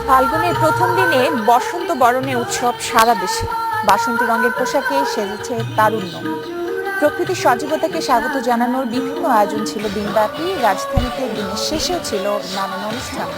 ফাল্গুনের প্রথম দিনে বসন্ত বরণে উৎসব সারা দেশে। বাসন্তী রঙের পোশাকে সেজেছে তারুণ্য। প্রকৃতির সজীবতাকে স্বাগত জানানোর বিভিন্ন আয়োজন ছিল দিনব্যাপী। রাজধানীতে দিনের শেষেও ছিল নানান অনুষ্ঠান।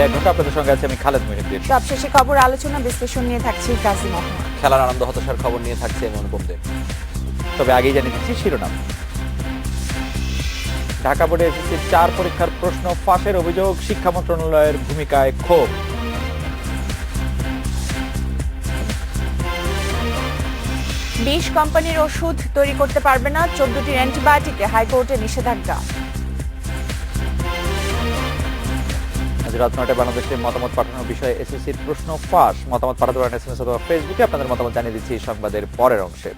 এক ঘন্টা আপনাদের সঙ্গে আছে আমি খালেদ মুহিউদ্দিন। সবশেষে খবর, আলোচনা, বিশ্লেষণ নিয়ে থাকছি কাজী মোহাম্মদ। খেলার আনন্দ হতাশার খবর নিয়ে থাকছে অনুপম দেব। তবে আগেই জানিয়ে দিচ্ছি শিরোনাম। ঢাকা বোর্ডে এসএসসির 4 পরীক্ষার প্রশ্ন ফাঁসের অভিযোগ, শিক্ষা মন্ত্রণালয়ের ভূমিকায় ক্ষোভ। বিশ কোম্পানির ওষুধ তৈরি করতে পারবে না, 14টির অ্যান্টিবায়োটিকে হাইকোর্টে নিষেধাজ্ঞা। রাত 9টায় বাংলাদেশে মতামত পাঠানোর বিষয়ে এসএসসির প্রশ্ন ফাঁস। মতামত পাঠাতে পারেন এসএমএস অথবা ফেসবুকে। আপনাদের মতামত জানিয়ে দিচ্ছি সংবাদের পরের অংশে।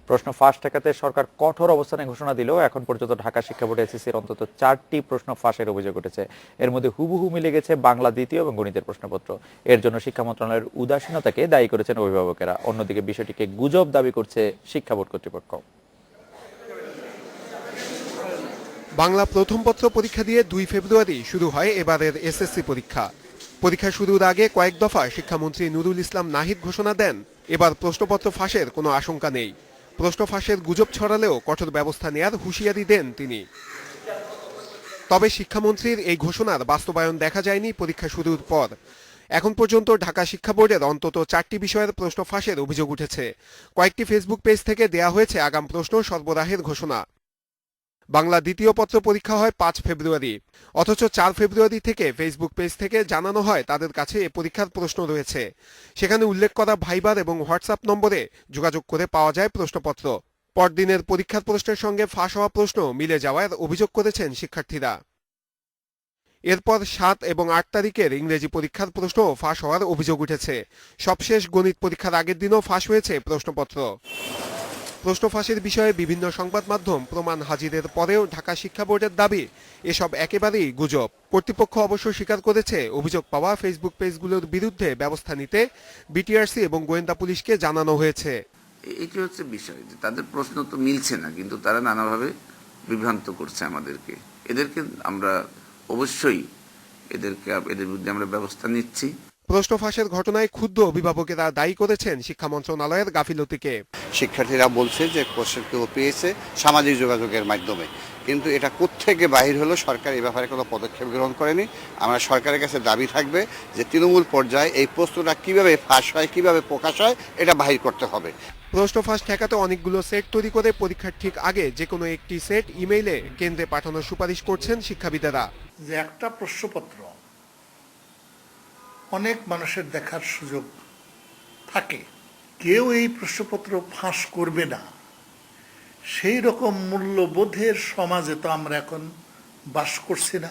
প্রশ্ন ফাঁস ঠেকাতে সরকার কঠোর অবস্থানে ঘোষণা দিলেও এখন পর্যন্ত ঢাকা শিক্ষা বোর্ডে এসএসসির অন্তত 4টি প্রশ্ন ফাঁসের অভিযোগ উঠেছে। এর মধ্যে হুবহু মিলে গেছে বাংলা দ্বিতীয় এবং গণিতের প্রশ্নপত্র। এর জন্য শিক্ষা মন্ত্রণালয়ের উদাসীনতাকে দায়ী করেছেন অভিভাবকেরা। অন্যদিকে বিষয়টিকে গুজব দাবি করছে শিক্ষা বোর্ড কর্তৃপক্ষ। বাংলা প্রথম পত্র পরীক্ষা দিয়ে 2 ফেব্রুয়ারি শুরু হয় এবারের এসএসসি পরীক্ষা। পরীক্ষা শুরুর আগে কয়েক দফা শিক্ষামন্ত্রী নুরুল ইসলাম নাহিদ ঘোষণা দেন, এবার প্রশ্নপত্র ফাঁসের কোনো আশঙ্কা নেই। প্রশ্ন ফাঁসের গুজব ছড়ালেও কঠোর ব্যবস্থা নেয়ার হুঁশিয়ারি দেন তিনি। তবে শিক্ষামন্ত্রীর এই ঘোষণার বাস্তবায়ন দেখা যায়নি পরীক্ষা শুরুর পর। এখন পর্যন্ত ঢাকা শিক্ষা বোর্ডের অন্তত 4টি বিষয়ের প্রশ্ন ফাঁসের অভিযোগ উঠেছে। কয়েকটি ফেসবুক পেজ থেকে দেয়া হয়েছে আগাম প্রশ্ন সরবরাহের ঘোষণা। বাংলা দ্বিতীয় পত্র পরীক্ষা হয় 5 ফেব্রুয়ারি, অথচ 4 ফেব্রুয়ারি থেকে ফেসবুক পেজ থেকে জানানো হয় তাদের কাছে এ পরীক্ষার প্রশ্ন রয়েছে। সেখানে উল্লেখ করা ভাইবার এবং হোয়াটসঅ্যাপ নম্বরে যোগাযোগ করে পাওয়া যায় প্রশ্নপত্র। পরদিনের পরীক্ষার প্রশ্নের সঙ্গে ফাঁস হওয়া প্রশ্ন মিলে যাওয়ার অভিযোগ করেছেন শিক্ষার্থীরা। এরপর 7 এবং 8 তারিখের ইংরেজি পরীক্ষার প্রশ্ন ফাঁস হওয়ার অভিযোগ উঠেছে। সবশেষ গণিত পরীক্ষার আগের দিনও ফাঁস হয়েছে প্রশ্নপত্র। প্রশ্ন ফাঁসের বিষয়ে বিভিন্ন সংবাদ মাধ্যম প্রমাণ হাজিরের পরেও ঢাকা শিক্ষা বোর্ডের দাবি এসব একেবারেই গুজব। কর্তৃপক্ষ অবশ্য স্বীকার করেছে অভিযোগ পাওয়া ফেসবুক পেজগুলোর বিরুদ্ধে ব্যবস্থা নিতে বিটিআরসি এবং গোয়েন্দা পুলিশকে জানানো হয়েছে। এটি হচ্ছে বিষয় যে তাদের প্রশ্ন তো মিলছে না, কিন্তু তারা নানাভাবে বিভ্রান্ত করছে আমাদেরকে। এদেরকে আমরা অবশ্যই এদের বিরুদ্ধে আমরা ব্যবস্থা নিচ্ছি। প্রশ্ন ফাঁসের ঘটনায় ক্ষুব্ধ অভিভাবকেরা দায়ী করেছেন শিক্ষা মন্ত্রণালয়ের গাফিলতিকে। শিক্ষার্থীরা বলছে যে কোশ্চেন পেয়েছে সামাজিক যোগাযোগের মাধ্যমে, কিন্তু এটা কোত্থেকে বাহির হলো সরকার এই ব্যাপারে কোনো পদক্ষেপ গ্রহণ করেনি। আমরা সরকারের কাছে দাবি থাকবে যে তৃণমূল পর্যায়ে এই প্রশ্নটা কিভাবে ফাঁস হয়, কিভাবে প্রকাশ হয়, এটা বাহির করতে হবে। প্রশ্ন ফাঁস ঠেকাতে অনেকগুলো সেট তৈরি করে পরীক্ষার ঠিক আগে যে কোনো একটি সেট ইমেইলে কেন্দ্রে পাঠানোর সুপারিশ করছেন শিক্ষাবিদেরা। যে একটা প্রশ্নপত্র অনেক মানুষের দেখার সুযোগ থাকে, কেউ এই প্রশ্নপত্র ফাঁস করবে না, সেই রকম মূল্যবোধের সমাজে তো আমরা এখন বাস করছি না।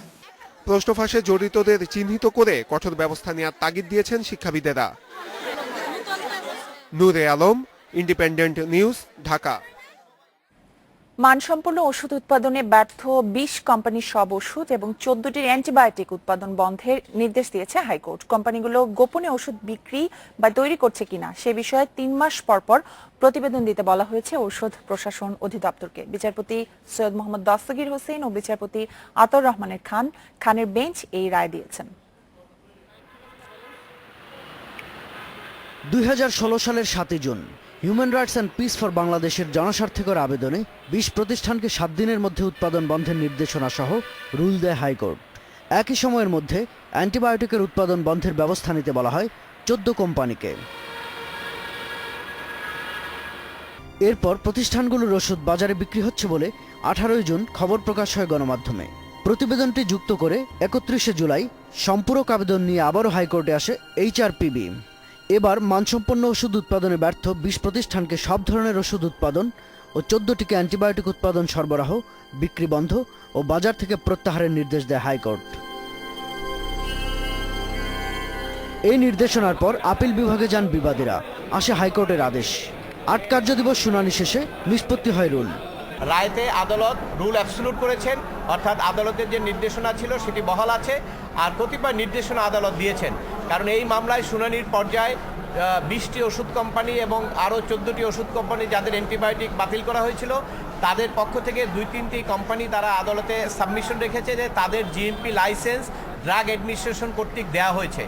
প্রশ্ন ফাঁসে জড়িতদের চিহ্নিত করে কঠোর ব্যবস্থা নেওয়ার তাগিদ দিয়েছেন শিক্ষাবিদেরা। নূরে আলম, ইন্ডিপেন্ডেন্ট নিউজ, ঢাকা। মানসম্পন্ন ওষুধ উৎপাদনে ব্যর্থ 20 কোম্পানির সব ওষুধ এবং 14টির অ্যান্টিবায়োটিক উৎপাদন বন্ধের নির্দেশ দিয়েছে হাইকোর্ট। কোম্পানিগুলো গোপনে ওষুধ বিক্রি বা তৈরি করছে কিনা সে বিষয়ে 3 মাস পর পর প্রতিবেদন দিতে বলা হয়েছে ঔষধ প্রশাসন অধিদপ্তরকে। বিচারপতি সৈয়দ মোহাম্মদ দস্তগীর হোসেন ও বিচারপতি আতর রহমানের খানের বেঞ্চ এই রায় দিয়েছেন। 2016 সালের 7 June human rights and piece for বাংলাদেশের জনস্বার্থকর আবেদনে 20 প্রতিষ্ঠানকে 7 দিনের মধ্যে উৎপাদন বন্ধের নির্দেশনা সহ রুল দেয় হাইকোর্ট। একই সময়ের মধ্যে অ্যান্টিবায়োটিকের উৎপাদন বন্ধের ব্যবস্থা নিতে বলা হয় 14 কোম্পানিকে। এরপর প্রতিষ্ঠানগুলোর ওষুধ বাজারে বিক্রি হচ্ছে বলে 18 জুন খবর প্রকাশ হয় গণমাধ্যমে। প্রতিবেদনটি যুক্ত করে 31 জুলাই সম্পূরক আবেদন নিয়ে আবারও হাইকোর্টে আসে এইচআরপিবি। এবার মানসম্পন্ন ওষুধ উৎপাদনে ব্যর্থ 20 প্রতিষ্ঠানকে সব ধরনের ওষুধ উৎপাদন ও 14টিকে অ্যান্টিবায়োটিক উৎপাদন সরবরাহ, বিক্রি বন্ধ ও বাজার থেকে প্রত্যাহারের নির্দেশ দেয় হাইকোর্ট। এই নির্দেশনার পর আপিল বিভাগে যান বিবাদীরা। আসে হাইকোর্টের আদেশ। 8 কার্যদিবস শুনানি শেষে নিষ্পত্তি হয় রুল। রায়তে আদালত রুল অ্যাবসলিউট করেছেন, অর্থাৎ আদালতের যে নির্দেশনা ছিল সেটি বহাল আছে। আর কতিপয় নির্দেশনা আদালত দিয়েছেন, কারণ এই মামলায় শুনানির পর্যায়ে 20টি ওষুধ কোম্পানি এবং আরও 14টি ওষুধ কোম্পানি যাদের অ্যান্টিবায়োটিক বাতিল করা হয়েছিল তাদের পক্ষ থেকে 2-3টি কোম্পানি তারা আদালতে সাবমিশন রেখেছে যে তাদের জিএমপি লাইসেন্স ড্রাগ অ্যাডমিনিস্ট্রেশন কর্তৃক দেওয়া হয়েছে।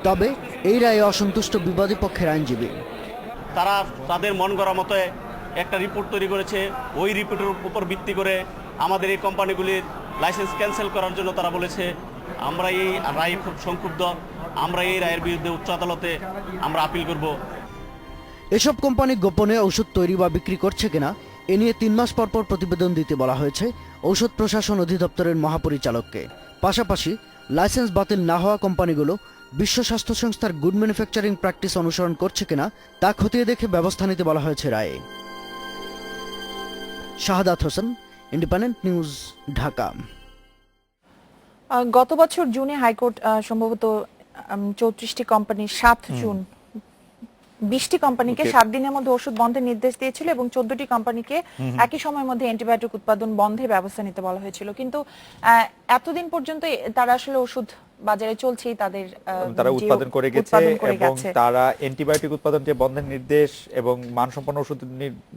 তবে এই রায়ে অসন্তুষ্ট বিবাদী পক্ষের আইনজীবী। তারা তাদের মন গড়া মতো একটা রিপোর্ট তৈরি করেছে, ওই রিপোর্টের উপর ভিত্তি করে আমাদের এই কোম্পানিগুলির লাইসেন্স ক্যান্সেল করার জন্য তারা বলেছে। আমরা এই রায়ে খুব সংক্ষুব্ধ, আমরা এই রায়ের বিরুদ্ধে উচ্চ আদালতে আমরা আপিল করব। এসব কোম্পানি গোপনে ওষুধ তৈরি বা বিক্রি করছে কিনা এ নিয়ে 3 মাস পর পর প্রতিবেদন দিতে বলা হয়েছে ঔষধ প্রশাসন অধিদপ্তরের মহাপরিচালককে। পাশাপাশি লাইসেন্স বাতিল না হওয়া কোম্পানিগুলো বিশ্ব স্বাস্থ্য সংস্থার গুড ম্যানুফ্যাকচারিং প্র্যাকটিস অনুসরণ করছে কিনা তা খতিয়ে দেখে ব্যবস্থা নিতে বলা হয়েছে রায়ে। Shahadat Hossain, independent news, Dhaka. গত বছর জুনে হাইকোর্ট সম্ভবত 34টি কোম্পানি 7 জুন 20টি কোম্পানিকে 7 দিনের মধ্যে ওষুধ বন্ধের নির্দেশ দিয়েছিল এবং 14টি কোম্পানিকে একই সময়ের মধ্যে অ্যান্টিবায়োটিক উৎপাদন বন্ধে ব্যবস্থা নিতে বলা হয়েছিল। কিন্তু এতদিন পর্যন্ত তারা আসলে ওষুধ বাজারে চলছেই, তারা উৎপাদন করে গেছে এবং তারা অ্যান্টিবায়োটিক উৎপাদন যে বন্ধের নির্দেশ এবং মানসম্পন্ন ওষুধ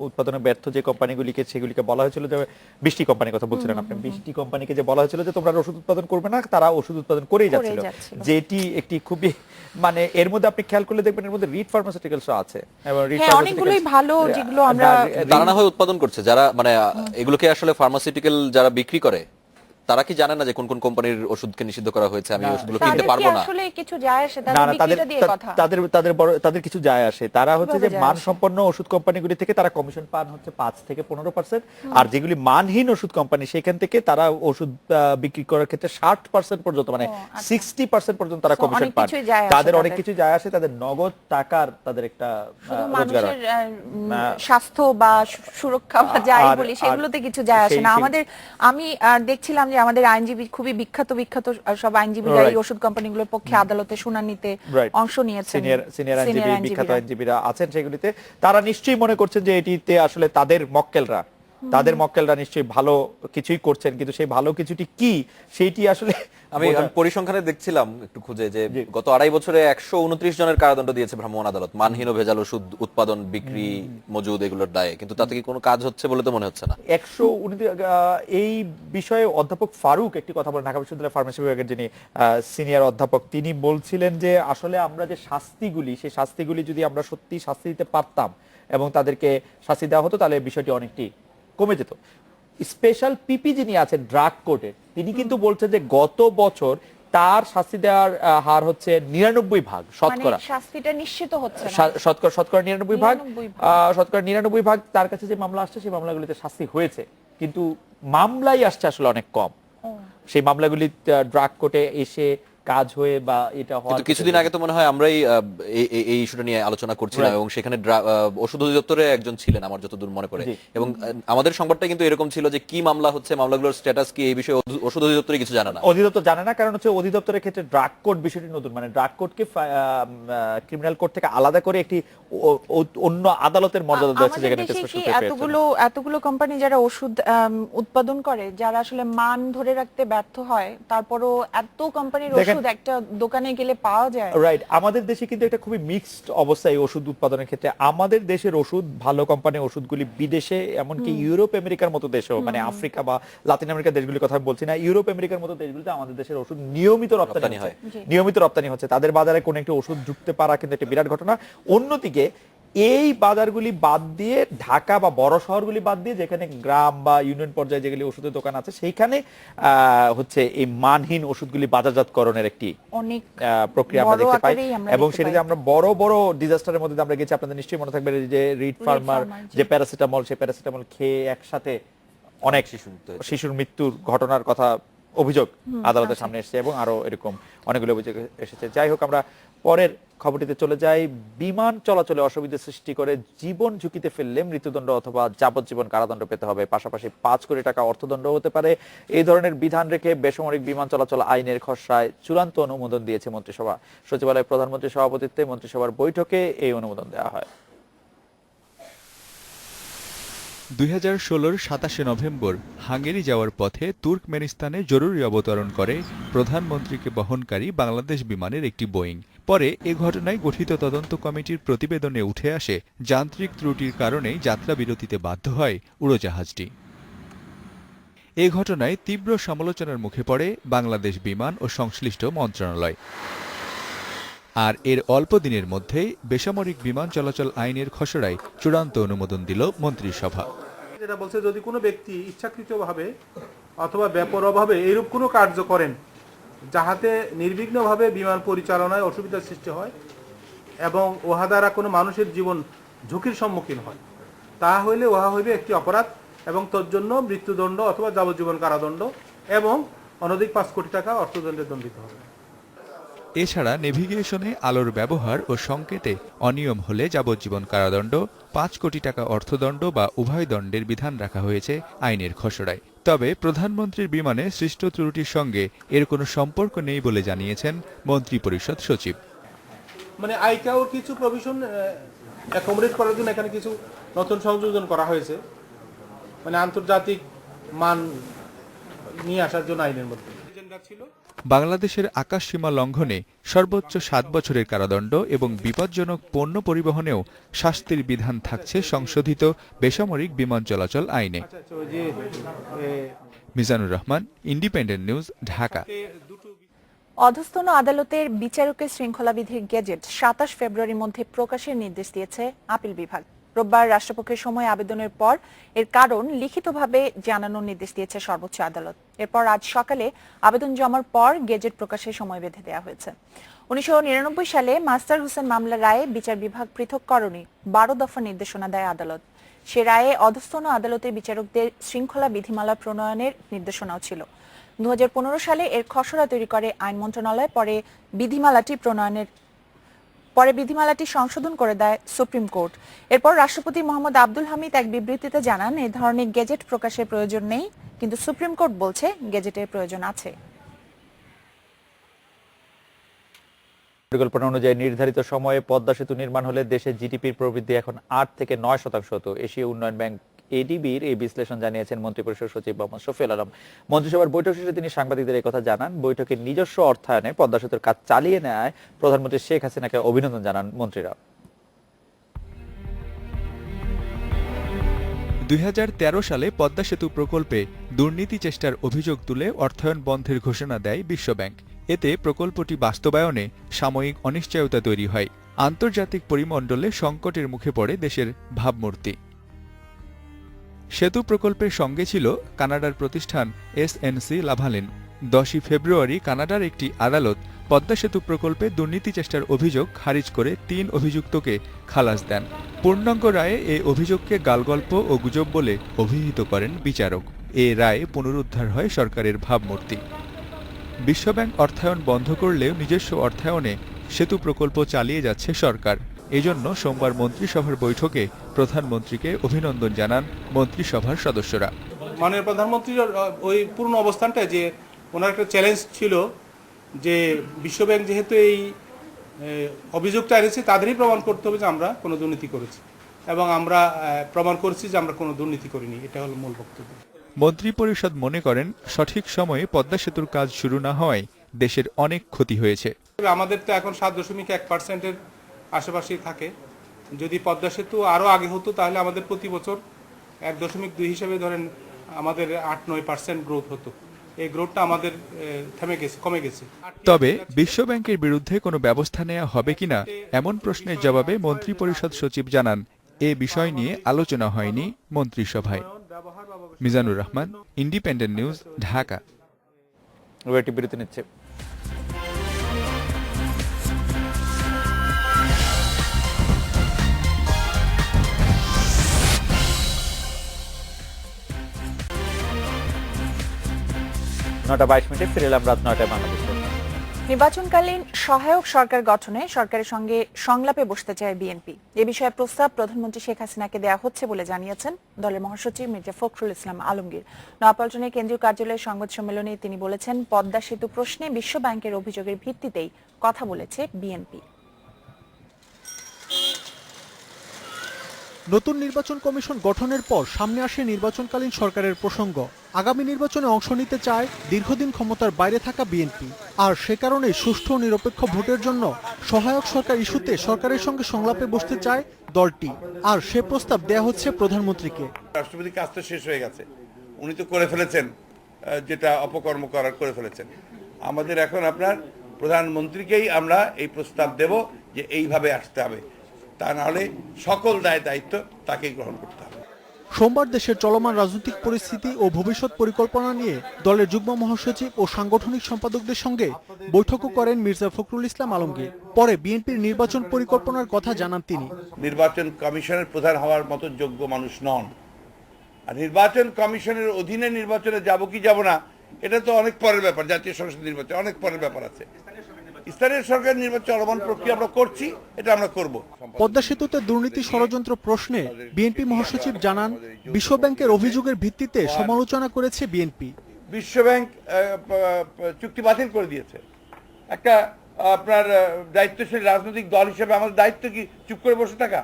উৎপাদনে ব্যর্থ যে কোম্পানিগুলিকে সেগুলিকে বলা হয়েছিল যে 20টি কোম্পানির কথা বলছিলেন আপনি, 20টি কোম্পানিকে যে বলা হয়েছিল যে তোমরা ওষুধ উৎপাদন করবে না, তারা ওষুধ উৎপাদন করেই যাচ্ছিল, যেটি একটি খুবই মানে এর মধ্যে আপনি খেয়াল করলে দেখবেন এর মধ্যে রিড ফার্মাসিউটিক্যালস আছে এবং রিড অনেকগুলোই ভালো যেগুলো আমরা তারা না হয় উৎপাদন করছে, যারা মানে এগুলোকে আসলে ফার্মাসিউটিক্যাল যারা বিক্রি করে তারা কি জানে না যে কোন কোন কোম্পানির ওষুধকে নিষিদ্ধ করা হয়েছে, আমি ওষুধগুলো কিনতে পারবো না? আসলে কিছু যায় আসে তাদের বিক্রিটা দিয়ে কথা, তাদের কিছু যায় আসে। তারা হচ্ছে যে মানসম্পন্ন ওষুধ কোম্পানিগুলি থেকে তারা কমিশন পান হচ্ছে 5 থেকে 15%, আর যেগুলি মানহীন ওষুধ কোম্পানি সেখান থেকে তারা ওষুধ বিক্রি করার ক্ষেত্রে 60% পর্যন্ত মানে 60% পর্যন্ত তারা কমিশন পান। তাদের অনেক কিছু যায় আসে, তাদের নগদ টাকার তাদের একটা রোজগার, স্বাস্থ্য বা সুরক্ষা বা যাই বলি সেগুলোতে কিছু যায় আসে না। আমি দেখছিলাম যে আমাদের আইনজীবী খুবই বিখ্যাত সব আইনজীবীরা এই ওষুধ কোম্পানিগুলোর পক্ষে আদালতে শুনানিতে অংশ নিয়েছেন, সিনিয়র আইনজীবী, বিখ্যাত আইনজীবীরা আছেন সেগুলিতে। তারা নিশ্চয়ই মনে করছেন যে এটিতে আসলে তাদের মক্কেলরা নিশ্চয়ই ভালো কিছুই করছেন, কিন্তু সেই ভালো কিছুটি কি সেইটি আসলে আমি পরিসংখ্যানে দেখছিলাম একটু খুঁজে যে গত 2.5 বছরে 129 জনের কারাদণ্ড দিয়েছে ভ্রাম্যমাণ আদালত মানহীন ও ভেজাল ওষুধ উৎপাদন, বিক্রি, মজুদ এগুলোর দায়ে, কিন্তু তাতে কি কোনো কাজ হচ্ছে বলে তো মনে হচ্ছে না। 129 এই বিষয়ে অধ্যাপক ফারুক একটি কথা বলেন, ঢাকা বিশ্ববিদ্যালয়ের ফার্মেসি বিভাগের যিনি সিনিয়র অধ্যাপক, তিনি বলছিলেন যে আসলে আমরা যে শাস্তিগুলি সেই শাস্তিগুলি যদি আমরা সত্যি শাস্তি দিতে পারতাম এবং তাদেরকে শাস্তি দেওয়া হতো তাহলে বিষয়টি অনেকটি কমে যেত। স্পেশাল পিপি যিনি আছেন ড্রাগ কোর্টের, তিনি কিন্তু বলছেন যে গত বছর তার শাস্তি দেওয়ার হার হচ্ছে 99% শতকরা, শাস্তিটা নিশ্চিত হচ্ছে না, শতকরা 99% তার কাছে যে মামলা আসছে সেই মামলাগুলিতে শাস্তি হয়েছে, কিন্তু মামলাই আসছে আসলে অনেক কম। সেই মামলাগুলি ড্রাগ কোর্টে এসে কাজ হয়ে বা এটা হয়। কিছুদিন আগে তো মনে হয় আমরাই এই ইস্যুটা নিয়ে আলোচনা করছিলাম এবং সেখানে ওষুধ অধিদপ্তরে একজন ছিলেন আমার যতদূর মনে পড়ে, এবং আমাদের সংবাদটা কিন্তু এরকম ছিল যে কি মামলা হচ্ছে, মামলাগুলোর স্ট্যাটাস কি, এই বিষয়ে ওষুধ অধিদপ্তরে কিছু জানে না। অধিদপ্তর জানে না, কারণ হচ্ছে অধিদপ্তরের ক্ষেত্রে ড্রাগ কোর্ট বিষয়টি নতুন, মানে ড্রাগ কোর্টকে ক্রিমিনাল কোর্ট থেকে আলাদা করে একটি অন্য আদালতের মর্যাদা দিয়েছে, যেখানে এতগুলো কোম্পানি যারা ওষুধ উৎপাদন করে, যারা আসলে মান ধরে রাখতে ব্যর্থ হয়, তারপরও এত কোম্পানির ওষুধ একটা দোকানে গেলে পাওয়া যায়। রাইট, আমাদের দেশে কিন্তু একটা খুবই মিক্সড অবস্থা এই ওষুধ উৎপাদনের ক্ষেত্রে। আমাদের দেশের ওষুধ, ভালো কোম্পানির ওষুধগুলি বিদেশে, এমনকি ইউরোপ আমেরিকার মতো দেশেও, মানে আফ্রিকা বা লাতিন আমেরিকার দেশগুলির কথা বলছি না, ইউরোপ আমেরিকার মতো দেশগুলিতে আমাদের দেশের ওষুধ নিয়মিত রপ্তানি হচ্ছে। তাদের বাজারে কোনো একটি ওষুধ ঢুকতে পারা কিন্তু একটা বিরাট ঘটনা। অন্যদিকে এই বাজারগুলি বাদ দিয়ে, ঢাকা বা বড় শহরগুলি বাদ দিয়ে, যেখানে গ্রাম বা ইউনিয়ন পর্যায়ে যেগুলি ওষুধের দোকান আছে, সেইখানে হচ্ছে এই মানহীন ওষুধগুলি বাজারজাতকরণের একটি অনেক প্রক্রিয়া আমরা দেখতে পাই, এবং সেটা যে আমরা বড় বড় ডিজাস্টারের মধ্যে আমরা গেছি। আপনাদের নিশ্চয়ই মনে থাকবে যে রিড ফার্মার যে প্যারাসিটামল, সেই প্যারাসিটামল খেয়ে একসাথে অনেক শিশুর মৃত্যুর ঘটনার কথা অভিযোগ আদালতের সামনে এসেছে, এবং আরো এরকম অনেকগুলো অভিযোগ এসেছে। যাই হোক, আমরা পরের খবরটিতে চলে যাই। বিমান চলাচলে অসুবিধা সৃষ্টি করে জীবন ঝুঁকিতে ফেললে মৃত্যুদণ্ড অথবা যাবজ্জীবন কারাদণ্ড পেতে হবে, পাশাপাশি 5 কোটি টাকা অর্থদণ্ড হতে পারে। এই ধরনের বিধান রেখে বেসামরিক বিমান চলাচল আইনের খসড়ায় চূড়ান্ত অনুমোদন দিয়েছে মন্ত্রিসভা। সচিবালয়ে প্রধানমন্ত্রীর সভাপতিত্বে মন্ত্রিসভার বৈঠকে এই অনুমোদন দেওয়া হয়। 2016-র 27 নভেম্বর হাঙ্গেরি যাওয়ার পথে তুর্কমেনিস্তানে জরুরি অবতরণ করে প্রধানমন্ত্রীকে বহনকারী বাংলাদেশ বিমানের একটি বোয়িং। পরে এ ঘটনায় গঠিত তদন্ত কমিটির প্রতিবেদনে উঠে আসে যান্ত্রিক ত্রুটির কারণেই যাত্রা বিরতিতে বাধ্য হয় উড়োজাহাজটি। এ ঘটনায় তীব্র সমালোচনার মুখে পড়ে বাংলাদেশ বিমান ও সংশ্লিষ্ট মন্ত্রণালয়। আর এর অল্প দিনের মধ্যেই বেসামরিক বিমান চলাচল আইনের খসড়ায় চূড়ান্ত অনুমোদন দিল মন্ত্রিসভা। যেটা বলছে, যদি কোনো ব্যক্তি ইচ্ছাকৃতভাবে অথবা বেপরোয়াভাবে এইরূপ কোনো কার্য করেন যাহাতে নির্বিঘ্নভাবে বিমান পরিচালনায় অসুবিধার সৃষ্টি হয় এবং উহা দ্বারা কোনো মানুষের জীবন ঝুঁকির সম্মুখীন হয়, তাহা হইলে উহা হইবে একটি অপরাধ এবং তোর জন্য মৃত্যুদণ্ড অথবা যাবজ্জীবন কারাদণ্ড এবং অনধিক 5 কোটি টাকা অর্থদণ্ডে দণ্ডিত হবে। এছাড়া নেভিগেশনে আলোর ব্যবহার ও সংকেতে অনিয়ম হলে যাবজ্জীবন কারাদণ্ড, 5 কোটি টাকা অর্থদণ্ড বা উভয় দণ্ডের বিধান রাখা হয়েছে আইনের খসড়ায়। তবে প্রধানমন্ত্রীর বিমানে সৃষ্ট ত্রুটির সঙ্গে এর কোনো সম্পর্ক নেই বলে জানিয়েছেন মন্ত্রিপরিষদ সচিব। মানে আইকাওর কিছু প্রভিশন অ্যাকোমোডেট করার জন্য এখানে কিছু নতুন সংযোজন করা হয়েছে, মানে আন্তর্জাতিক মান নিয়ে আসার জন্য আইনের মধ্যে ছিল। বাংলাদেশের আকাশসীমা লঙ্ঘনে সর্বোচ্চ 7 বছরের কারাদণ্ড এবং বিপজ্জনক পণ্য পরিবহনেও শাস্তির বিধান থাকছে সংশোধিত বেসামরিক বিমান চলাচল আইনে। Mizanur Rahman, independent news, Dhaka. অধস্তন আদালতের বিচারকের শৃঙ্খলাবিধির গেজেট 27 ফেব্রুয়ারির মধ্যে প্রকাশের নির্দেশ দিয়েছে আপিল বিভাগ। রোববার রাষ্ট্রপক্ষের সময় আবেদনের পর এর কারণ লিখিতভাবে জানানোর নির্দেশ দিয়েছে সর্বোচ্চ আদালত। এরপর আজ সকালে আবেদন জমার পর গেজেট প্রকাশের সময় বেঁধে দেওয়া হয়েছে। 1999 সালে মাস্টার হোসেন মামলার রায়ে বিচার বিভাগ পৃথককরণে 12 দফা নির্দেশনা দেয় আদালত। সে রায়ে অধস্তন আদালতের বিচারকদের শৃঙ্খলা বিধিমালা প্রণয়নের নির্দেশনাও ছিল। 2015 সালে এর খসড়া তৈরি করে আইন মন্ত্রণালয়। পরে বিধিমালাটি সংশোধন করে দেয় সুপ্রিম কোর্ট। এরপর রাষ্ট্রপতি মোহাম্মদ আব্দুল হামিদ এক বিবৃতিতে জানান, এই ধরনের গেজেট প্রকাশের প্রয়োজন নেই, কিন্তু সুপ্রিম কোর্ট বলছে গেজেটের প্রয়োজন আছে। পরিকল্পনা অনুযায়ী নির্ধারিত সময়ে পদ্মা সেতু নির্মাণ হলে দেশের জিডিপির প্রবৃদ্ধি এখন 8 থেকে 9% হতো। এশীয় উন্নয়ন ব্যাংক এডিবির এই বিশ্লেষণ জানিয়েছেন মন্ত্রিপরিষদ সচিব মোহাম্মদ শফিউল আলম। মন্ত্রিসভার বৈঠক শেষে তিনি সাংবাদিকদের এই কথা জানান। বৈঠকে নিজস্ব অর্থায়নে পদ্মা সেতুর কাজ চালিয়ে নেয় প্রধানমন্ত্রী শেখ হাসিনাকে অভিনন্দন জানান মন্ত্রীরা। 2013 সালে পদ্মা সেতু প্রকল্পে দুর্নীতি চেষ্টার অভিযোগ তুলে অর্থায়ন বন্ধের ঘোষণা দেয় বিশ্বব্যাংক। এতে প্রকল্পটি বাস্তবায়নে সাময়িক অনিশ্চয়তা তৈরি হয়। আন্তর্জাতিক পরিমণ্ডলে সংকটের মুখে পড়ে দেশের ভাবমূর্তি। সেতু প্রকল্পের সঙ্গে ছিল কানাডার প্রতিষ্ঠান এসএনসি লাভালিন। 10 ফেব্রুয়ারি কানাডার একটি আদালত পদ্মা সেতু প্রকল্পে দুর্নীতি চেষ্টার অভিযোগ খারিজ করে 3 অভিযুক্তকে খালাস দেন। পূর্ণাঙ্গ রায়ে এ অভিযোগকে গালগল্প ও গুজব বলে অভিহিত করেন বিচারক। এ রায়ে পুনরুদ্ধার হয় সরকারের ভাবমূর্তি। বিশ্বব্যাংক অর্থায়ন বন্ধ করলেও নিজস্ব অর্থায়নে সেতু প্রকল্প চালিয়ে যাচ্ছে সরকার। এজন্য সোমবার মন্ত্রিসভার বৈঠকে প্রধানমন্ত্রীকে অভিনন্দন জানান মন্ত্রিসভার সদস্যরা। মাননীয় প্রধানমন্ত্রীর ওই পূর্ণ অবস্থানটা যে ওনার একটা চ্যালেঞ্জ ছিল যে বিশ্বব্যাংক যেহেতু এই অভিযোগটা এনেছে তাদেরই প্রমাণ করতে হবে যে আমরা কোনো দুর্নীতি করেছি, এবং আমরা প্রমাণ করেছি যে আমরা কোনো দুর্নীতি করিনি। এটা হলো মূল বক্তব্য। মন্ত্রিপরিষদ মনে করেন সঠিক সময়ে পদ্মা সেতুর কাজ শুরু না হওয়ায় দেশের অনেক ক্ষতি হয়েছে। আমাদের তো এখন 7.1% আশেপাশেই থাকে। যদি পদ্মা সেতু আরো আগে হতো তাহলে আমাদের প্রতি বছর 1.2 হিসেবে ধরেন আমাদের 8-9% গ্রোথ হতো। এই গ্রোথটা আমাদের থেমে গেছে, কমে গেছে। তবে বিশ্বব্যাংকের বিরুদ্ধে কোনো ব্যবস্থা নেওয়া হবে কিনা এমন প্রশ্নের জবাবে মন্ত্রিপরিষদ সচিব জানান, এ বিষয় নিয়ে আলোচনা হয়নি মন্ত্রিসভায়। Mizanur Rahman, independent news, Dhaka. একটি বিরতি নিচ্ছে। নটা 22 মিনিটে ফিরে এলাম রাত 9টায় বাংলাদেশে। নির্বাচনকালীন সহায়ক সরকার গঠনে সরকারের সঙ্গে সংলাপে বসতে চায় বিএনপি। এ বিষয়ে প্রস্তাব প্রধানমন্ত্রী শেখ হাসিনাকে দেওয়া হচ্ছে বলে জানিয়েছেন দলের মহাসচিব মির্জা ফখরুল ইসলাম আলমগীর। নয়াপল্টনের কেন্দ্রীয় কার্যালয়ের সংবাদ সম্মেলনে তিনি বলেছেন, পদ্মা সেতু প্রশ্নে বিশ্ব ব্যাংকের অভিযোগের ভিত্তিতেই কথা বলেছে বিএনপি। নতুন নির্বাচন কমিশন গঠনের পর সামনে আসে নির্বাচনকালীন সরকারের প্রসঙ্গ। আগামী নির্বাচনে অংশ নিতে চায় দীর্ঘদিন ক্ষমতার বাইরে থাকা বিএনপি। আর সে কারণে সুষ্ঠু ও নিরপেক্ষ ভোটের জন্য সহায়ক সরকার ইস্যুতে সরকারের সঙ্গে সংলাপে বসতে চায় দলটি। আর সে প্রস্তাব দেয়া হচ্ছে প্রধানমন্ত্রীকে। রাষ্ট্রপতির কাজ তো শেষ হয়ে গেছে, উনি তো করে ফেলেছেন যেটা অপকর্ম করার করে ফেলেছেন। আমাদের এখন আপনার প্রধানমন্ত্রীকেই আমরা এই প্রস্তাব দেব যে এইভাবে আসতে হবে, তা না হলে সকল দায়িত্ব তাকেই গ্রহণ করতে হবে। সোমবার দেশের চলমান রাজনৈতিক পরিস্থিতি ও ভবিষ্যৎ পরিকল্পনা নিয়ে দলের যুগ্ম মহাসচিব ও সাংগঠনিক সম্পাদকদের সঙ্গে বৈঠকও করেন মির্জা ফখরুল ইসলাম আলমগীর। পরে বিএনপির নির্বাচন পরিকল্পনার কথা জানান তিনি। নির্বাচন কমিশনের প্রধান হওয়ার মতো যোগ্য মানুষ নন, আর নির্বাচন কমিশনের অধীনে নির্বাচনে যাব কি যাব না এটা তো অনেক পরের ব্যাপার। জাতীয় সংসদ নির্বাচন অনেক পরের ব্যাপার আছে, স্থানীয় সরকার নির্বাচন চলমান প্রক্রিয়া আমরা করছি, এটা আমরা করব। পদ্মা সেতুতে দুর্নীতি ষড়যন্ত্র প্রশ্নে বিএনপি মহাসচিব জানান, বিশ্বব্যাংকের অভিযোগের ভিত্তিতে সমালোচনা করেছে বিএনপি। বিশ্বব্যাংক চুক্তি বাতিল করে দিয়েছে। একটা আপনার দায়িত্বশীল রাজনৈতিক দল হিসেবে আমাদের দায়িত্ব কি চুপ করে বসে থাকা?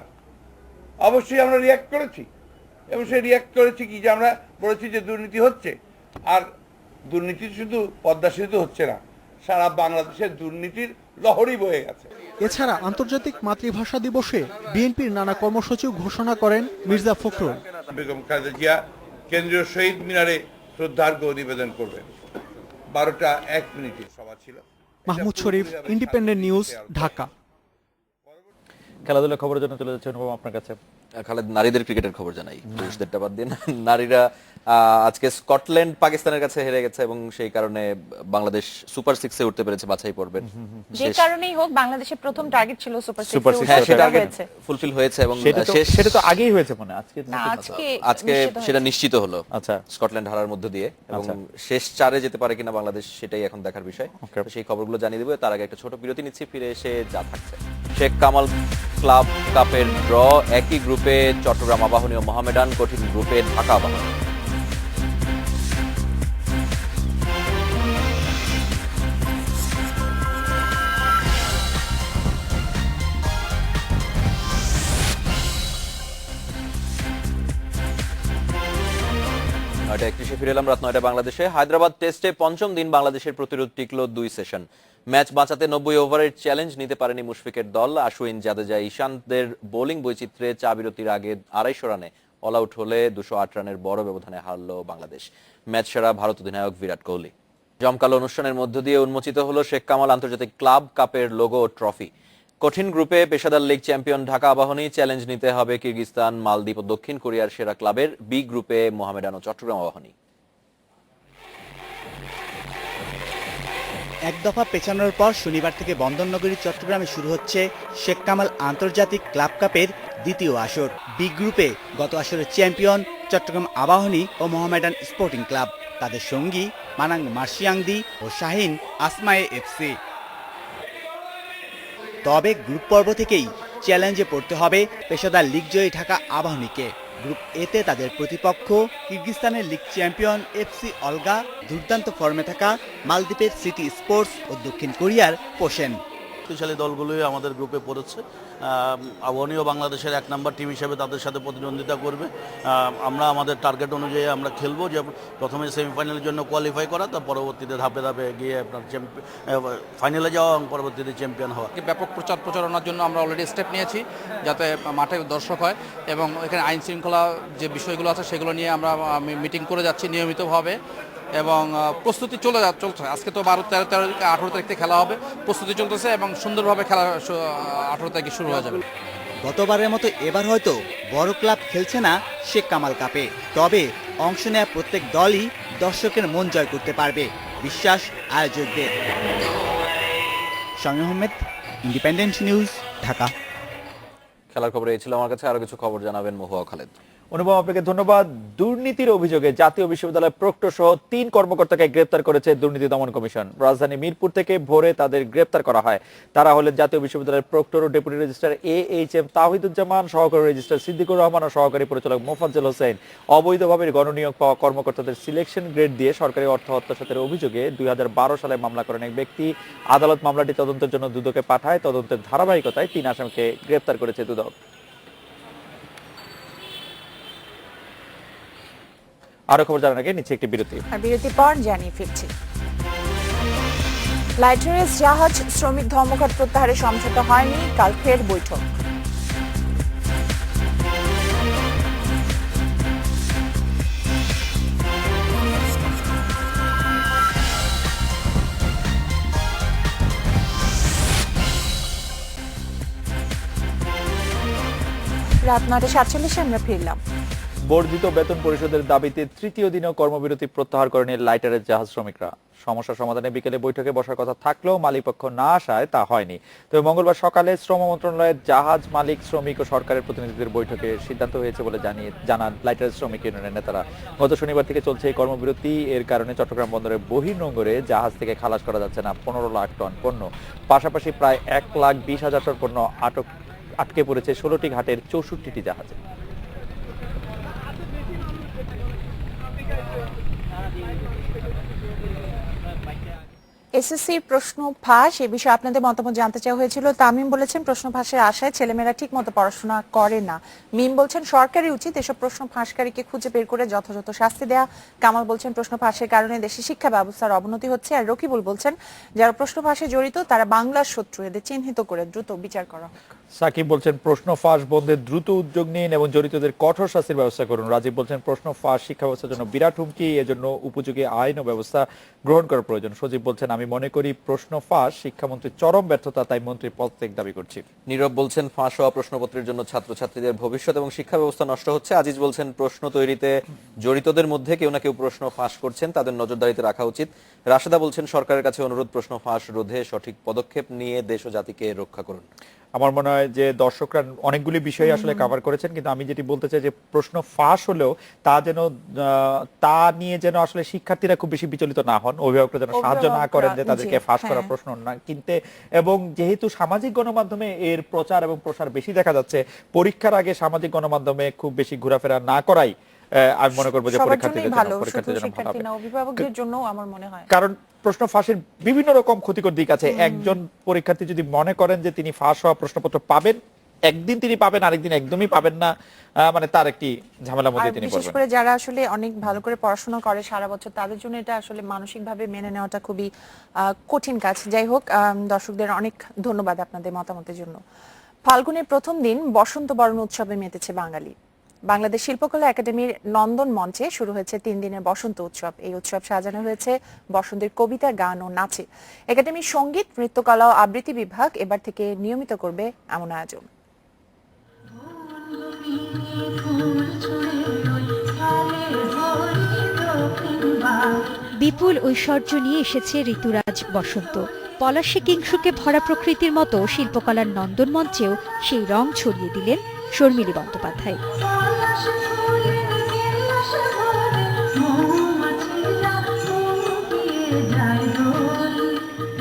অবশ্যই আমরা রিয়াক্ট করেছি, এবং সেই রিয়াক্ট করেছি কি যে আমরা বলেছি যে দুর্নীতি হচ্ছে। আর দুর্নীতি শুধু পদ্মা সেতু হচ্ছে না, সারা বাংলাদেশের দুর্নীতির লহরী বয়ে গেছে। এছাড়া আন্তর্জাতিক মাতৃভাষা দিবসে বিএনপির নানা কর্মসূচি ঘোষণা করেন মির্জা ফখরুল। বেগম খালেদা জিয়া কেন্দ্রীয় শহীদ মিনারে শ্রদ্ধার্ঘ্য নিবেদন করবেন। 12টা 1 মিনিটের সভা ছিল। মাহমুদ শরীফ, ইন্ডিপেন্ডেন্ট নিউজ, ঢাকা। খেলাধুলার খবরের জন্য চলে যাচ্ছে অনুপম আপনার কাছে। খালেদ, নারীদের ক্রিকেটের খবর জানাই, পুরুষদেরটা বাদ দিয়ে। নারীরা আজকে স্কটল্যান্ড পাকিস্তানের কাছে হেরে গেছে এবং সেই কারণে বাংলাদেশ সুপার 6-এ উঠতে পেরেছে বাছাই পর্বের। যে কারণেই হোক বাংলাদেশের প্রথম টার্গেট ছিল সুপার 6 হ্যাঁ, সেটা ফুলফিল হয়েছে এবং সেটা তো আগেই হয়েছে মনে হয়। আজকে সেটা নিশ্চিত হলো। আচ্ছা, স্কটল্যান্ড হারার মধ্য দিয়ে, এবং শেষ 4-এ যেতে পারে কিনা বাংলাদেশ সেটাই এখন দেখার বিষয়। সেই খবরগুলো জানিয়ে দেবো। তার আগে একটা ছোট বিরতি নিচ্ছি, ফিরে এসে যা থাকছে। শেখ কামাল ক্লাব কাপের ড্র, একই গ্রুপে চট্টগ্রাম আবাহনী ও মোহামেডান, কঠিন গ্রুপে ঢাকা আবাহনী। ফিরে এলাম রাত 9টা বাংলাদেশে। হায়দ্রাবাদ টেস্টে পঞ্চম দিন বাংলাদেশের প্রতিরোধ টিকল 2 সেশন। ম্যাচ বাঁচাতে 90 ওভারের চ্যালেঞ্জ নিতে পারেনি মুশফিকের দল। আশুইন, জাদেজা, ঈশান্তদের বোলিং বৈচিত্র্যে বিরতির আগে 250 রানে অল আউট হলে 208 রানের বড় ব্যবধানে হারল বাংলাদেশ। ম্যাচ সেরা ভারত অধিনায়ক বিরাট কোহলি। জমকালো অনুষ্ঠানের মধ্য দিয়ে উন্মোচিত হলো শেখ কামাল আন্তর্জাতিক ক্লাব কাপের লোগো ও ট্রফি। কঠিন গ্রুপে পেশাদার লীগ চ্যাম্পিয়ন ঢাকা আবাহনী, চ্যালেঞ্জ নিতে হবে কিরগিজস্তান, মালদ্বীপ ও দক্ষিণ কোরিয়ার সেরা ক্লাবের। বি গ্রুপে মোহামেডান ও চট্টগ্রাম আবাহনী। এক দফা পেছানোর পর শনিবার থেকে বন্দরনগরী চট্টগ্রামে শুরু হচ্ছে শেখ কামাল আন্তর্জাতিক ক্লাব কাপের দ্বিতীয় আসর। বি গ্রুপে গত আসরের চ্যাম্পিয়ন চট্টগ্রাম আবাহনী ও মোহামেডান স্পোর্টিং ক্লাব, তাদের সঙ্গী মানাং মার্শিয়াংদি ও শাহিন আসমায়ে এফসি। তবে গ্রুপ পর্ব থেকেই চ্যালেঞ্জে পড়তে হবে পেশাদার লিগ জয়ী ঢাকা আবাহনীকে। গ্রুপ এতে তাদের প্রতিপক্ষ কিরগিজস্তানের লিগ চ্যাম্পিয়ন এফসি অলগা, দুর্দান্ত ফর্মে থাকা মালদ্বীপের সিটি স্পোর্টস ও দক্ষিণ কোরিয়ার পোশেন। শক্তিশালী দলগুলোই আমাদের গ্রুপে পড়েছে। আবাহনীও বাংলাদেশের 1 নম্বর টিম হিসেবে তাদের সাথে প্রতিদ্বন্দ্বিতা করবে। আমরা আমাদের টার্গেট অনুযায়ী আমরা খেলবো, যে প্রথমে সেমিফাইনালের জন্য কোয়ালিফাই করা, তার পরবর্তীতে ধাপে ধাপে গিয়ে আপনার ফাইনালে যাওয়া এবং পরবর্তীতে চ্যাম্পিয়ন হওয়া। ব্যাপক প্রচারণার জন্য আমরা অলরেডি স্টেপ নিয়েছি, যাতে মাঠে দর্শক হয়, এবং এখানে আইন শৃঙ্খলা যে বিষয়গুলো আছে সেগুলো নিয়ে আমরা মিটিং করে যাচ্ছি নিয়মিতভাবে, এবং প্রস্তুতি চলছে। আজকে তো 12, 13, 18 তারিখ থেকে খেলা হবে, প্রস্তুতি চলতেছে এবং সুন্দরভাবে খেলা 18 তারিখে শুরু হয়ে যাবে। গতবারের মতো এবার হয়তো বড় ক্লাব খেলছে না শেখ কামাল কাপে, তবে অংশ নেওয়া প্রত্যেক দলই দর্শকের মন জয় করতে পারবে, বিশ্বাস আয়োজকদের। Shamim Ahmed, independent news, Dhaka. খেলার খবর এই ছিল আমার কাছে। আরো কিছু খবর জানাবেন মহুয়া খালেদ। অনুপম, আপনাকে ধন্যবাদ। দুর্নীতির অভিযোগে জাতীয় বিশ্ববিদ্যালয় প্রক্টর সহ 3 কর্মকর্তাকে গ্রেপ্তার করেছে দুর্নীতি দমন কমিশন। রাজধানী মিরপুর থেকে ভোরে তাদের গ্রেপ্তার করা হয়। তারা হলেন জাতীয় বিশ্ববিদ্যালয়ের প্রক্টর ও ডেপুটি রেজিস্ট্রার AHM তাওহিদুজ্জামান, সহকারী রেজিস্ট্রার সিদ্দিকুর রহমান ও সহকারী পরিচালক মোফাজ্জল হোসেন। অবৈধভাবে গণনিয়োগ পাওয়া কর্মকর্তাদের সিলেকশন গ্রেড দিয়ে সরকারি অর্থ আত্মসাতের অভিযোগে 2012 সালে মামলা করেন এক ব্যক্তি। আদালত মামলাটি তদন্তের জন্য দুদকে পাঠায়। তদন্তের ধারাবাহিকতায় 3 আসামিকে গ্রেপ্তার করেছে দুদক। আরো খবর জানার আগে নিচ্ছে একটি বিরতি। আর বিরতির পর জানিয়ে ফিরছি। লাইটারেস জাহাজ শ্রমিক ধর্মঘট প্রত্যাহারে সমঝোতা হয়নি, কাল ফের বৈঠক। রাত 9:47 আমরা ফিরলাম। বর্ধিত বেতন পরিশোধের দাবিতে তৃতীয় দিনেও কর্মবিরতি প্রত্যাহার করেনি লাইটারের জাহাজ শ্রমিকরা। সমস্যা সমাধানে বিকেলে বৈঠকে বসার কথা থাকলেও মালিকপক্ষ না আসায় তা হয়নি। তবে মঙ্গলবার সকালে শ্রম মন্ত্রণালয়ের জাহাজ মালিক, শ্রমিক ও সরকারের প্রতিনিধিদের বৈঠকে সিদ্ধান্ত হয়েছে বলে জানান লাইটারের শ্রমিক ইউনিয়নের নেতারা। গত শনিবার থেকে চলছে এই কর্মবিরতি। এর কারণে চট্টগ্রাম বন্দরের বহির্নোঙরে জাহাজ থেকে খালাস করা যাচ্ছে না 15 লাখ টন পণ্য। পাশাপাশি প্রায় 1,20,000 টন পণ্য আটকে পড়েছে 16টি ঘাটের 64টি জাহাজে। এসএসসি প্রশ্ন ফাঁস, এ বিষয়ে আপনাদের মতামত জানতে চাওয়া হয়েছিল। তামিম বলেছেন প্রশ্ন ফাঁসের আশায় ছেলেমেয়েরা ঠিক মতো পড়াশোনা করে না। মিম বলছেন সরকারের উচিত এসব প্রশ্ন ফাঁসকারীকে খুঁজে বের করে যথাযথ শাস্তি দেয়া। কামাল বলছেন প্রশ্ন ফাঁসের কারণে দেশের শিক্ষা ব্যবস্থার অবনতি হচ্ছে। আর রকিবুল বলছেন যারা প্রশ্ন ফাঁসে জড়িত তারা বাংলার শত্রু, এদের চিহ্নিত করে দ্রুত বিচার করা হোক। সাকিব বলছেন প্রশ্ন ফাঁস বন্ধে দ্রুত উদ্যোগ নিন এবং জড়িতদের কঠোর শাস্তির ব্যবস্থা করুন। রাজীব বলছেন প্রশ্ন ফাঁস শিক্ষা ব্যবস্থার জন্য বিরাট হুমকি, এজন্য উপযোগী আইন ও ব্যবস্থা গ্রহণ করা প্রয়োজন। সজীব বলছেন আমি মনে করি প্রশ্ন ফাঁস শিক্ষামন্ত্রীর চরম ব্যর্থতা, তাই মন্ত্রীর পদত্যাগ দাবি করছি। নীরব বলছেন ফাঁস হওয়া প্রশ্নপত্রের জন্য ছাত্রছাত্রীদের ভবিষ্যৎ এবং শিক্ষা ব্যবস্থা নষ্ট হচ্ছে। আজিজ বলছেন প্রশ্ন তৈরিতে জড়িতদের মধ্যে কেউ না কেউ প্রশ্ন ফাঁস করছেন, তাদের নজরদারিতে রাখা উচিত। রাশেদা বলছেন সরকারের কাছে অনুরোধ প্রশ্ন ফাঁস রোধে সঠিক পদক্ষেপ নিয়ে দেশ ও জাতিকে রক্ষা করুন। আমার মনে হয় যে দর্শকরা অনেকগুলি বিষয় আসলে কভার করেছেন, কিন্তু আমি যেটি বলতে চাই যে প্রশ্ন ফাঁস হলেও তা নিয়ে যেন আসলে শিক্ষার্থীরা খুব বেশি বিচলিত না হন, অভিভাবকরা যেন সাহায্য না করেন যে তাদেরকে ফাঁস করা প্রশ্ন না কিনতে। এবং যেহেতু সামাজিক গণমাধ্যমে এর প্রচার এবং প্রসার বেশি দেখা যাচ্ছে, পরীক্ষার আগে সামাজিক গণমাধ্যমে খুব বেশি ঘোরাফেরা না করাই আমি মনে করবো যে অভিভাবকদের জন্য আমার মনে হয়, কারণ প্রশ্ন ফাঁসের বিভিন্ন রকম ক্ষতিকর দিক আছে। একজন পরীক্ষার্থী যদি মনে করেন যে তিনি ফাঁস হওয়া প্রশ্নপত্র পাবেন, একদিন তিনি পাবেন, আরেকদিন একদমই পাবেন না, মানে তার একটি ঝামেলার মধ্যে তিনি পড়বেন। বিশেষ করে যারা আসলে অনেক ভালো করে পড়াশোনা করে সারা বছর, তাদের জন্য এটা আসলে মানসিকভাবে মেনে নেওয়াটা খুবই কঠিন কাজ। যাই হোক, দর্শকদের অনেক ধন্যবাদ আপনাদের মতামতের জন্য। ফাল্গুনের প্রথম দিন বসন্ত বরণ উৎসবে মেতেছে বাঙালি। বাংলাদেশ শিল্পকলা একাডেমির নন্দন মঞ্চে শুরু হয়েছে 3 দিনের বসন্ত উৎসব। এই উৎসব সাজানো হয়েছে বসন্তের কবিতা, গান ও নাচে। একাডেমির সঙ্গীত, নৃত্যকলা ও আবৃত্তি বিভাগ এবার থেকে নিয়মিত করবে এমন আয়োজন। বিপুল ঐশ্বর্য নিয়ে এসেছে ঋতুরাজ বসন্ত। পলাশে কিংশুকে ভরা প্রকৃতির মতো শিল্পকলার নন্দন মঞ্চেও সেই রং ছড়িয়ে দিলেন শর্মিলী বন্দ্যোপাধ্যায়।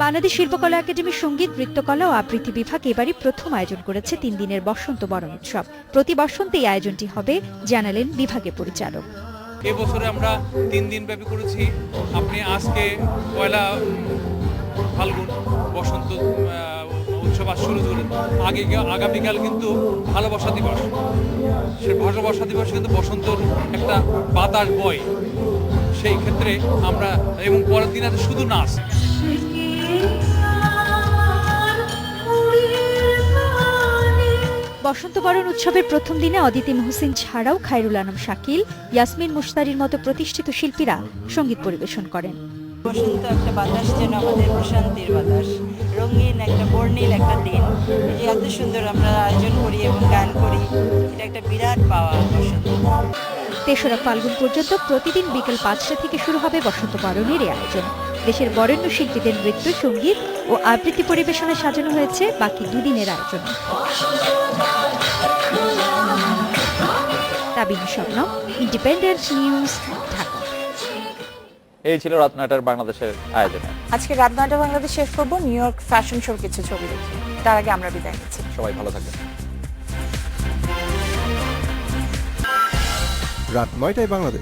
বাংলাদেশ শিল্পকলা একাডেমির সঙ্গীত, নৃত্যকলা ও আবৃত্তি বিভাগ এবারই প্রথম আয়োজন করেছে 3 দিনের বসন্ত বরণ উৎসব। প্রতি বসন্তে এই আয়োজনটি হবে, জানালেন বিভাগের পরিচালক। এবছরে আমরা 3 দিন ব্যাপী করেছি। আপনি আজকে পয়লা ফাল্গুন বসন্ত উৎসব শুরু করে আগামীকাল কিন্তু ভালোবাসা দিবস। সে ভালোবাসা দিবস কিন্তু বসন্তর একটা বাতাস বয়, সেই ক্ষেত্রে আমরা এবং পরের দিন আছে শুধু নাচ। বসন্ত বরণ উৎসবের প্রথম দিনে অদিতি মহসিন ছাড়াও খায়রুল আলম শাকিল, ইয়াসমিন মুশতারির মতো প্রতিষ্ঠিত শিল্পীরা সঙ্গীত পরিবেশন করেন। বসন্ত একটা বাতাস, যেন আমাদের প্রশান্তির বাতাস, রঙিন একটা বর্ণিল একটা দিন। এত সুন্দর আমরা আয়োজন করি এবং গান করি, এটা একটা বিরাট পাওয়া বসন্ত। 3রা ফাল্গুন পর্যন্ত প্রতিদিন বিকেল 5টা থেকে শুরু হবে বসন্ত বরণের এই আয়োজন। দেশের বরেণ্য শিল্পীদের নৃত্য, সঙ্গীত ও আবৃত্তি পরিবেশনে সাজানো হয়েছে বাকি 2 দিনের আয়োজন। তাবিন শবনম, ইন্ডিপেন্ডেন্ট নিউজ, ঢাকা। এই ছিল রাত 9টার বাংলাদেশের আয়োজনে। আজকে রাত 9টা বাংলাদেশ শেষ করবো নিউ ইয়র্ক ফ্যাশন শোর কিছু ছবি দেখে। তার আগে আমরা বিদায় নিচ্ছি। সবাই ভালো থাকবেন। রাত 9টায় বাংলাদেশ।